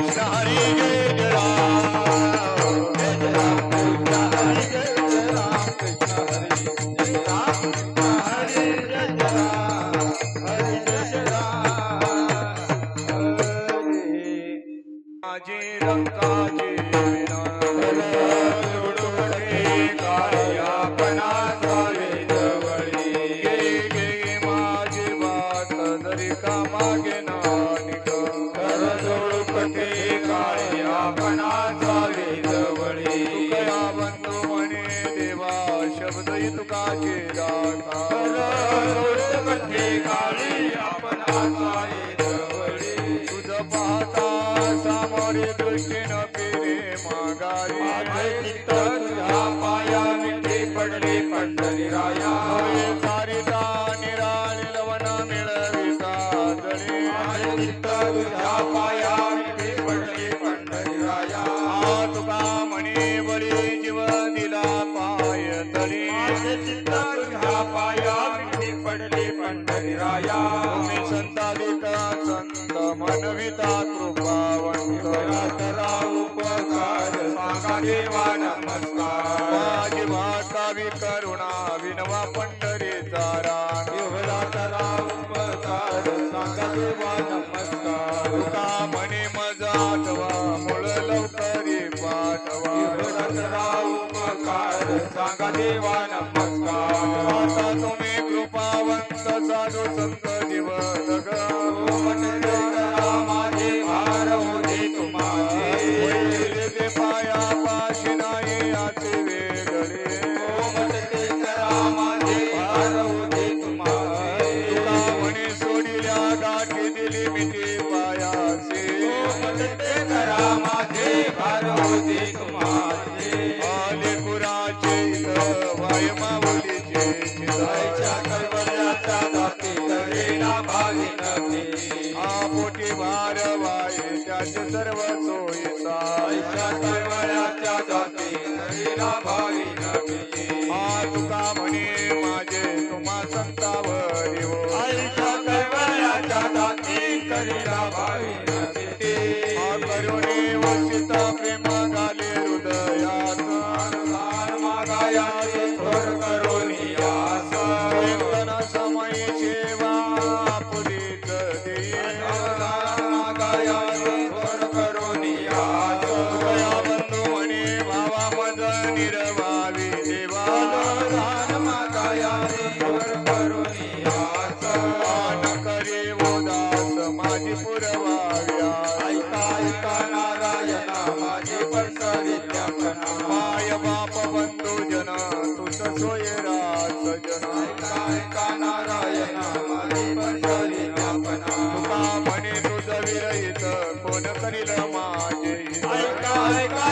कृष्ण हरी जय जय राम जय जय राम कृष्ण हरी जय जय राम कृष्ण हरी जय राम कृष्ण हरी जय जय राम हरी जय जय राम हरी माझी रंगाची तुकाचे दाता कथे काळी आपणा तुझ पाहता सामोरे दृष्टी न फिरे माघारी चित्त तुझ्या पाया मिठी पडले पंढरीराया सारिता निराळी लवण मिळविता जळे चित्त तुझ्या पाया मिठी पडले पंढरीराया तुका म्हणे बळी जीव दिला पाय तळी चित्त तुझ्या पाया मिठी पडले पंढरीराया तुम्ही संतालिका संत मनविता कृपावंत करा उपकार सांगा देवा नमस्कार माझी भासावी करुणा विनवा पंढरीचा राम एवढा करा उपकार सांगा देवा नमस्कार तुका म्हणे मजा आठवा मुळ लवकरी पाठवा एवढा करा उपकार सांगा देवा नमस्कार आता तुम्ही कृपावंत साधू संत जीवन माझे भार होते तुम्हाचे ते पाया पाशी नाही आचे वेगळे म्हणते करा माझे भार होते तुम्हाचे तुका म्हणे सोडिल्या गाठी दिली मिठी पायाचे म्हणते करा माझे भार होते तुम्हाचे आले कुराचे वाय माऊलीचे जायच्या कैवल्याच्या दाती करेला भावी नव्हे आपोटी भार वाये त्याचे सर्व सोयीचा जायच्या कैवल्याच्या दाती करेला भावी नव्हे तुका म्हणे माझे तुम्हा संतावरी हो आईच्या कैवल्याच्या दाती करेला भावी नव्हे करुणे वसित प्रेम घाले हृदयात मागाया थोर करुणी आस कीर्तन समयी सेवा पुरीत मागाया थोर करुणी आस दया बंधू म्हणे भावा मज निर्वावी देवा मागाया थोर करुणी आस न करे उदास माझी पुरवाव्या ऐका ऐका नारायणा माझी परसरी ज्ञापना माय बाप बंधू जन तुझ सोयरास जन ऐका ऐका नारायणा माझी परसरी ज्ञापना तुका म्हणे तुझ विरहित कोण करील माझे ऐका ऐका